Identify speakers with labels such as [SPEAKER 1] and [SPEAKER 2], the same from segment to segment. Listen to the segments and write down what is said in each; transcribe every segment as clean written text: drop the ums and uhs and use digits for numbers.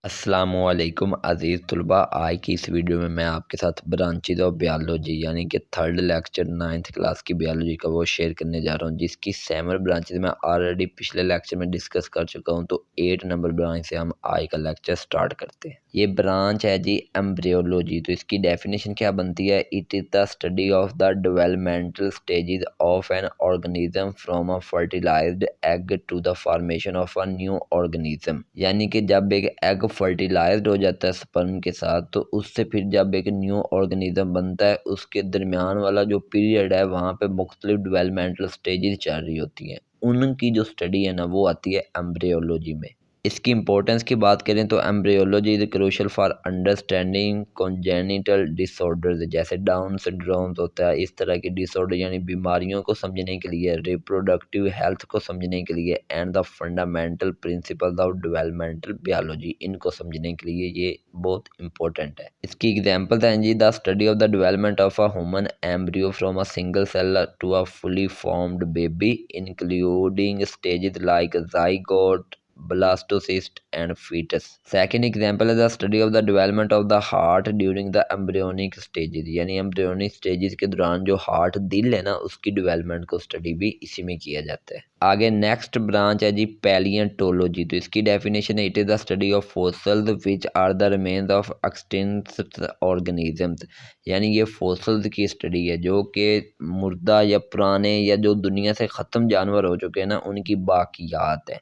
[SPEAKER 1] अस्सलामुअलैकुम अज़ीज़ तलबा। आज की इस वीडियो में मैं आपके साथ ब्रांचेज ऑफ बायोलॉजी यानी कि थर्ड लेक्चर 9th क्लास की बायोलॉजी का वो शेयर करने जा रहा हूँ, जिसकी 7 ब्रांचेज मैं ऑलरेडी पिछले लेक्चर में डिस्कस कर चुका हूँ। तो 8 नंबर ब्रांच से हम आज का लेक्चर स्टार्ट करते हैं। ये ब्रांच है जी एम्ब्रियोलॉजी। तो इसकी डेफिनेशन क्या बनती है? It is the study of the developmental stages of an organism from a fertilised egg to the formation of a new organism. यानी कि जब एक एग फर्टिलाइज्ड हो जाता है स्पर्म के साथ, तो उससे फिर जब एक न्यू ऑर्गेनिज्म बनता है, उसके दरमियान वाला जो पीरियड है वहाँ पे मुख्तलिफ डेवलपमेंटल स्टेजेस चल रही होती हैं। उनकी जो स्टडी है ना, वो आती है एम्ब्रियोलॉजी में। इसकी इंपॉर्टेंस की बात करें तो embryology is crucial for understanding congenital disorders, जैसे डाउन सिंड्रोम्स होता है, इस तरह की डिसऑर्डर यानी बीमारियों को समझने के लिए, रिप्रोडक्टिव हेल्थ को समझने के लिए, and the fundamental principles of developmental biology, इनको समझने के लिए ये बहुत इंपॉर्टेंट है। इसकी एग्जांपल हैं जी the study of the development of a human embryo from a single cell to a fully formed baby, including stages like zygote, blastocyst and fetus. Second example is the study of the development of the heart during the embryonic stages, यानी embryonic stages के दौरान जो heart दिल है ना, उसकी development को study भी इसी में किया जाता है। आगे नेक्स्ट ब्रांच है जी पैलियोंटोलॉजी। तो इसकी डेफिनेशन है, it is the study of fossils which are the remains of extinct organisms. यानी ये फोसिल्स की स्टडी है जो कि मुर्दा या पुराने या जो दुनिया से ख़त्म जानवर हो चुके हैं ना, उनकी बाकियात है।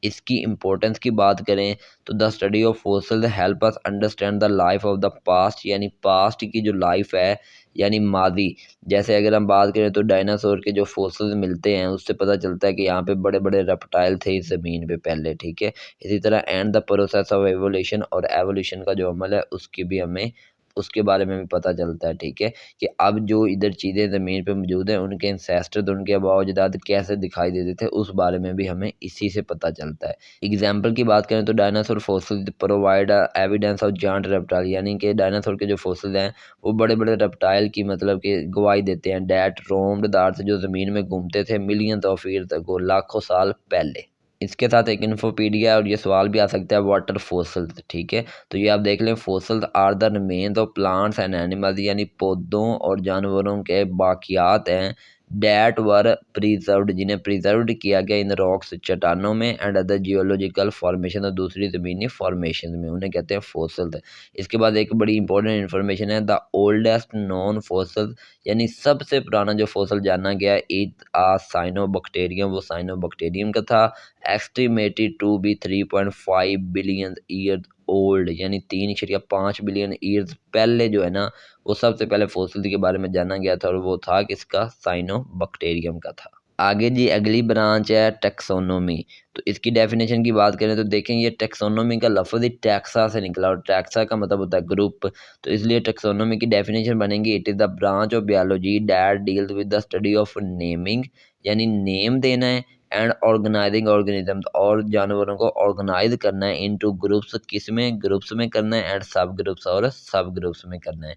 [SPEAKER 1] इसकी इम्पोर्टेंस की बात करें तो the study of fossils help us understand the life of the past, यानी पास्ट की जो लाइफ है यानी मादी। जैसे अगर हम बात करें तो डायनासोर के जो फोसिल्स मिलते हैं, उससे पता चलता है कि यहाँ पे बड़े बड़े रेप्टाइल थे इस ज़मीन पे पहले, ठीक है। इसी तरह and the process of evolution, और एवोल्यूशन का जो अमल है उसकी भी हमें उसके बारे में भी पता चलता है, ठीक है, कि अब जो इधर चीज़ें ज़मीन पे मौजूद हैं, उनके एंसेस्टर्स, उनके आबाओ अजदाद कैसे दिखाई देते थे, उस बारे में भी हमें इसी से पता चलता है। एग्जाम्पल की बात करें तो dinosaur fossil provide evidence of giant reptile, यानी कि डायनासोर के जो फोसिल हैं वो बड़े बड़े रेप्टाइल की मतलब कि गवाही देते हैं। डैट रोम्ड द अर्थ, जो ज़मीन में घूमते थे मिलियंस ऑफ ईयर्स अगो, लाखों साल पहले। इसके साथ एक इन्फोपीडिया, और ये सवाल भी आ सकता है वाटर फोसिल्स, ठीक है। तो ये आप देख लें, fossils are the remains of plants and animals, यानी पौधों और जानवरों के बाकियात हैं। डैट वर प्रिजर्व्ड, जिन्हें प्रिजर्व्ड किया गया इन रॉक्स, चट्टानों में, एंड अदर जियोलॉजिकल फॉर्मेशन, और दूसरी ज़मीनी फॉर्मेशन में, उन्हें कहते हैं फोसिल्स। इसके बाद एक बड़ी इंपॉर्टेंट इन्फॉर्मेशन है, द ओल्डेस्ट नॉन फोसिल, यानी सबसे पुराना जो फोसिल जाना गया इट आ साइनोबैक्टीरियम, वो साइनोबैक्टीरियम का था। Estimated to be 3.5 billion year old, यानी 3.5 बिलियन ईयर्स पहले जो है ना, वो सबसे पहले फोसिल के बारे में जाना गया था, और वो था किसका? साइनोबैक्टीरियम का था। आगे जी अगली ब्रांच है टेक्सोनोमी। तो इसकी डेफिनेशन की बात करें तो देखें, ये टेक्सोनोमी का लफ्ज़ ही टैक्सा से निकला, और टैक्सा का मतलब होता है ग्रुप। तो इसलिए टेक्सोनोमी की डेफिनेशन बनेगी, it is the branch of biology that deals with the study of naming, यानी नेम देना है, एंड ऑर्गेनाइजिंग ऑर्गेनिज्म, और जानवरों को ऑर्गेनाइज करना है इनटू ग्रुप्स, किस में? ग्रुप्स में करना है, एंड सब ग्रुप्स, और सब ग्रुप्स में करना है।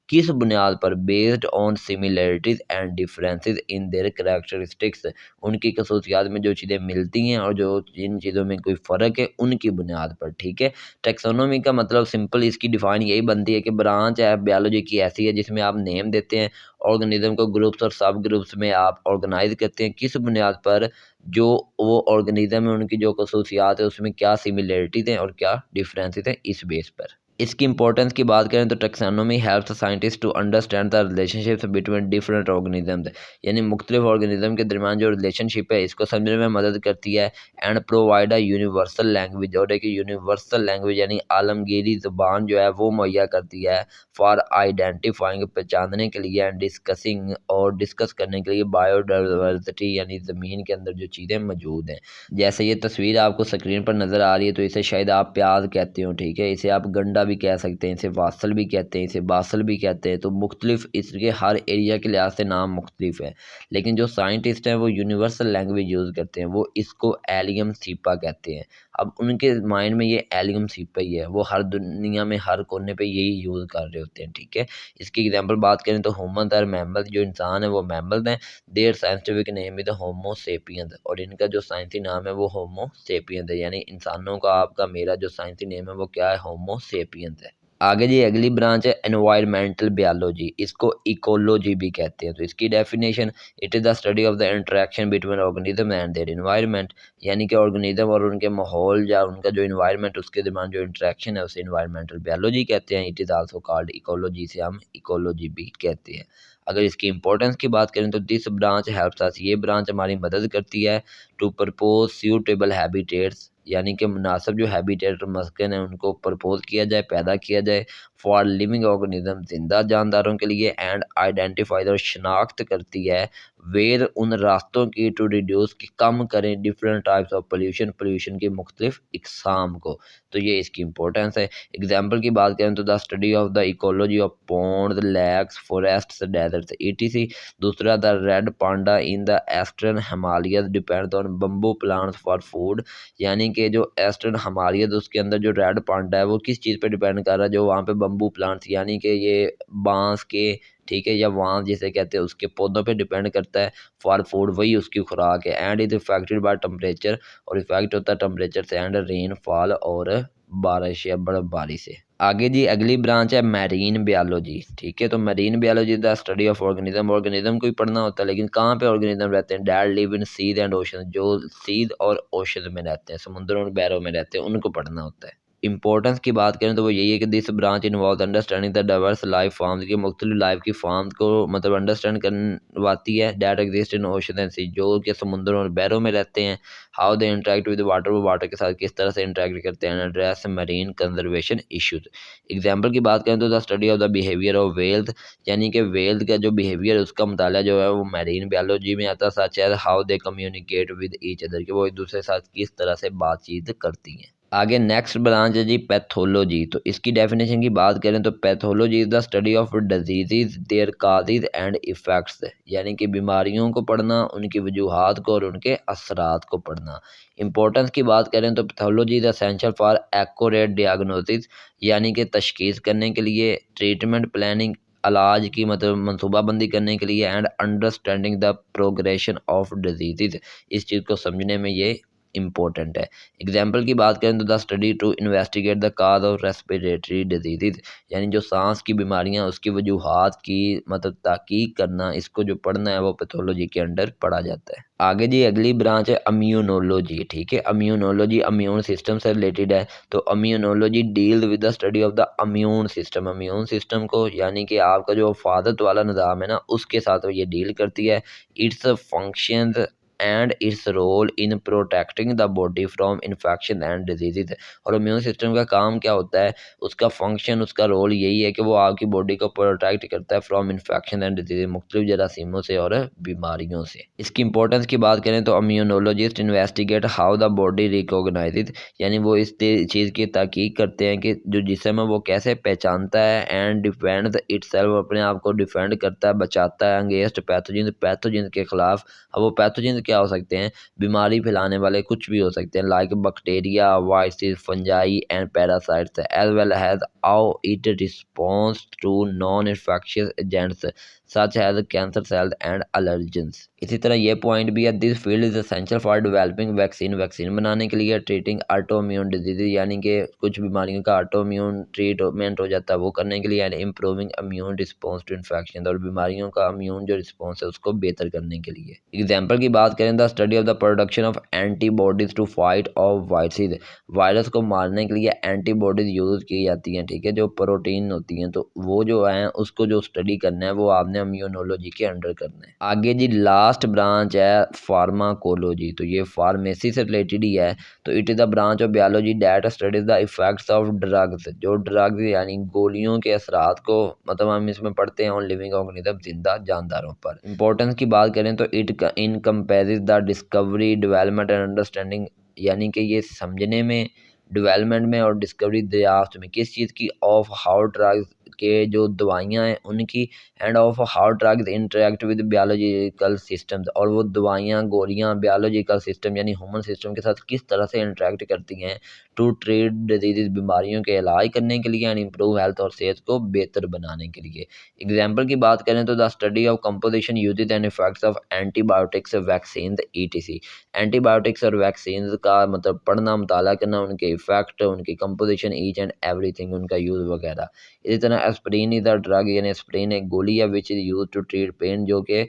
[SPEAKER 1] किस बुनियाद पर? Based on similarities and differences in their characteristics, उनकी खसूसियात में जो चीज़ें मिलती हैं और जो जिन चीज़ों में कोई फ़र्क है, उनकी बुनियाद पर, ठीक है। टेक्सोनोमी का मतलब सिंपल इसकी डिफाइन यही बनती है कि ब्रांच है बायोलॉजी की ऐसी है जिसमें आप नेम देते हैं, ऑर्गेनिज्म को ग्रुप्स और सब ग्रुप्स में आप ऑर्गेनाइज करते हैं। किस बुनियाद पर? जो वो ऑर्गेनिज्म है उनकी जो खसूसियात है उसमें क्या सिमिलरिटीज़ हैं और क्या डिफरेंसेस हैं, इस बेस पर। इसकी इंपॉर्टेंस की बात करें तो taxonomy helps scientist to understand the relationships between different organisms, यानी मुख्तलिफ ऑर्गेनिज्म के दरमियान जो रिलेशनशिप है इसको समझने में मदद करती है। And provide a universal language, और एक यूनिवर्सल लैंग्वेज यानी आलमगीरी ज़बान जो है वो मुहैया करती है फॉर आइडेंटिफाइंग, पहचानने के लिए, एंड डिस्कसिंग, और डिस्कस करने के लिए, बायोडाइवर्सिटी, यानी ज़मीन के अंदर जो चीज़ें मौजूद हैं। जैसे ये तस्वीर आपको स्क्रीन पर नज़र आ रही है, तो इसे शायद आप प्याज कहते हो, ठीक है। इसे आप गंडा भी कह सकते हैं, इसे वासल भी कहते हैं, इसे बासल भी कहते हैं। तो मुख्तलिफ इसके हर एरिया के लिहाज से नाम मुख्तलिफ है, लेकिन जो साइंटिस्ट हैं वो यूनिवर्सल लैंग्वेज यूज़ करते हैं, वो इसको एलियम सीपा कहते हैं। अब उनके माइंड में ये एलियम सीपा ही है, वो हर दुनिया में हर कोने पे यही यूज़ कर रहे होते हैं, ठीक है। इसकी एग्जांपल बात करें तो ह्यूमन और मैमल, जो इंसान है वो मैमल हैं। Their scientific name is Homo sapiens, और इनका जो साइंसी नाम है वो होमो सेपियंस है, यानी इंसानों का आपका मेरा जो साइंसी नेम है वो क्या है, होमो सेपियंस है। आगे जी अगली ब्रांच है एनवायरमेंटल बायोलॉजी, इसको इकोलॉजी भी कहते हैं। तो इसकी definition, it is the study of the interaction between organism and their environment, यानी कि ऑर्गेनिज्म और उनके माहौल या उनका जो एनवायरनमेंट उसके दरमियान जो इंटरेक्शन है उसे एनवायरमेंटल बायोलॉजी कहते हैं। It is also called ecology, से हम इकोलॉजी भी कहते हैं। अगर इसकी इंपॉर्टेंस की बात करें तो दिस ब्रांच हेल्प्स अस, ये ब्रांच हमारी मदद करती है टू प्रपोज सूटेबल हैबिटेट्स, यानी कि मुनासिब जो हैबिटेट मस्कन है उनको प्रपोज किया जाए, पैदा किया जाए, फॉर लिविंग ऑर्गेनिज्म, जिंदा जानदारों के लिए, एंड आइडेंटिफाइड और शनाख्त करती है वेर, उन रास्तों की, टू रिड्यूस की कम करें, different types of pollution, pollution की मुख्तलिफ इकसाम को। तो ये इसकी इंपॉर्टेंस है। एग्जाम्पल की बात करें तो the study of the ecology of pond, lakes, forest, deserts, etc. दूसरा the red panda in the eastern Himalayas depends on bamboo plants for food, यानी कि जो ईस्टर्न हिमालयस उसके अंदर जो रेड पांडा है वो किस चीज़ पे डिपेंड कर रहा है, जो वहाँ पे बम्बू प्लांट्स यानी कि ये बांस के, ठीक है, या वांस जिसे कहते हैं उसके पौधों पे डिपेंड करता है, फॉर फूड वही उसकी खुराक है, and is affected by temperature, और इफेक्ट होता है टेम्परेचर से, एंड रेन फॉल, और बारिश या बर्फबारी से। आगे जी अगली ब्रांच है मैरीन बायोलॉजी, ठीक है। तो marine biology the study of organism, organism को ही पढ़ना होता है, लेकिन कहाँ पे ऑर्गेनिज्म रहते हैं, that live in seas and ocean, जो सीज और ओशन में रहते हैं, समुद्रों और बहरों में रहते हैं, उनको पढ़ना होता है। इंपॉर्टेंस की बात करें तो वो यही है कि this branch involve understanding the diverse life forms, की मुख्तलिफ लाइफ की फॉर्म्स को मतलब अंडरस्टैंड करवाती है, that exist in ocean and sea, जो कि समुद्रों और बहरों में रहते हैं। How they interact with water, वो वाटर के साथ किस तरह से इंटरेक्ट करते हैं, address marine conservation issues. Example की बात करें तो the study of the behaviour of whales, यानी कि वेल्स का जो बिहेवियर उसका मुताला जो है वो मैरीन बायोलॉजी में आता है। सच है how they communicate with each other, कि वो एक दूसरे के साथ किस तरह से बातचीत करती हैं। आगे नेक्स्ट ब्रांच है जी पैथोलॉजी। तो इसकी डेफिनेशन की बात करें तो pathology is the study of disease, their causes and effects, यानी कि बीमारियों को पढ़ना, उनकी वजूहात को और उनके असरात को पढ़ना। इंपॉर्टेंस की बात करें तो pathology is essential for accurate diagnosis, यानी कि तशखीस करने के लिए, ट्रीटमेंट प्लानिंग, इलाज की मतलब मनसूबाबंदी करने के लिए, and understanding the progression of disease, इस चीज़ को समझने में ये इम्पोर्टेंट है। एग्जाम्पल की बात करें तो the study to investigate the cause of respiratory disease, यानी जो सांस की बीमारियां उसकी वजूहात की मतलब तहकीक करना, इसको जो पढ़ना है वो पैथोलॉजी के अंडर पढ़ा जाता है। आगे जी अगली ब्रांच है इम्यूनोलॉजी, ठीक है। इम्यूनोलॉजी इम्यून सिस्टम से रिलेटेड है। तो immunology deal with the study of the immune system, immune system को यानी कि आपका जो हिफाजत वाला निज़ाम है ना उसके साथ ये डील करती है। Its functions and its role in protecting the body from infection and disease, और इम्यून सिस्टम का काम क्या होता है, उसका फंक्शन, उसका रोल यही है कि वो आपकी बॉडी को प्रोटेक्ट करता है फ्रॉम इन्फेक्शन एंड डिजीज़, मुख्तलिफ जरासीमों से और बीमारियों से। इसकी इंपॉर्टेंस की बात करें तो immunologist investigate how the body recognise, यानी वो इस चीज़ की तहकीक करते हैं कि जो जिस्म है वो कैसे पहचानता है, एंड डिफेंड इटसेल्फ, अपने आप को डिफेंड करता है, बचाता है, अगेंस्ट पैथोजन, पैथोजन के खिलाफ। अब वो पैथोजन क्या हो सकते हैं, बीमारी फैलाने वाले कुछ भी हो सकते हैं, like bacteria, viruses, fungi and parasites, as well as how it response to non infectious agents such as cancer cells and allergens. इसी तरह ये पॉइंट भी है, this field is essential for developing vaccine, vaccine बनाने के लिए, treating autoimmune disease, यानी कि कुछ बीमारियों का ऑटोइम्यून ट्रीटमेंट हो जाता है वो करने के लिए, and improving immune response to infection, और बीमारियों का इम्यून जो रिस्पॉन्स है उसको बेहतर करने के लिए। एग्जाम्पल की बात करें the study of the production of antibodies to fight off viruses, virus को मारने के लिए एंटीबॉडीज यूज की जाती हैं, ठीक है, जो प्रोटीन होती हैं, तो वो जो है उसको जो स्टडी करना है वो आपने इम्यूनोलॉजी के अंडर करना है। आगे जी लास्ट ब्रांच है फार्माकोलॉजी। तो ये फार्मेसी से रिलेटेड ही है। तो it is the branch of biology that studies the effects of drugs, जो ड्रग्स यानी गोलियों के असरात को मतलब हम इसमें पढ़ते हैं ऑन लिविंग ऑर्गेनिज्म, जिंदा जानदारों पर। इंपॉर्टेंस की बात करें तो it encompasses the discovery, development and understanding, यानी कि ये समझने में, डेवलपमेंट में और डिस्कवरी दरियाफ्त में किस चीज़ की, ऑफ हाउ ड्रग्स के जो दवाइयाँ हैं उनकी end of how drugs interact with biological systems, और वो दवाइयाँ गोलियाँ बायोलॉजिकल सिस्टम यानी ह्यूमन सिस्टम के साथ किस तरह से इंटरेक्ट करती हैं टू ट्रीट डिजीज़, बीमारियों के इलाज करने के लिए एंड इम्प्रूव हेल्थ और सेहत को बेहतर बनाने के लिए। एग्जाम्पल की बात करें तो the study of composition usages and effects of antibiotics vaccine etc. Antibiotics और वैक्सीन का मतलब पढ़ना, मुताला करना, उनके इफेक्ट, उनकी कंपोजिशन, ईच एंड एवरीथिंग, उनका यूज़ वगैरह। इसी तरह एस्प्रिन इज अ ड्रग, यानी एस्प्रिन एक गोली है which is use to treat pain, जो कि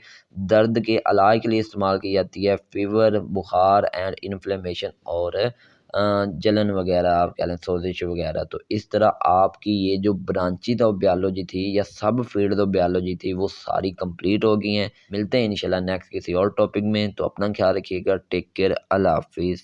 [SPEAKER 1] दर्द के इलाज के लिए इस्तेमाल की जाती है, फीवर, बुखार एंड इन्फ्लेमेशन, और जलन वगैरह, आप कह लें सोजिश वगैरह। तो इस तरह आपकी ये जो ब्रांचेज ऑफ बायोलॉजी थी या सब फील्ड ऑफ बायोलॉजी थी वो सारी कंप्लीट हो गई हैं। मिलते हैं इंशाल्लाह नेक्स्ट किसी और टॉपिक में। तो अपना ख्याल रखिएगा। Take care. अल्लाह हाफिज़।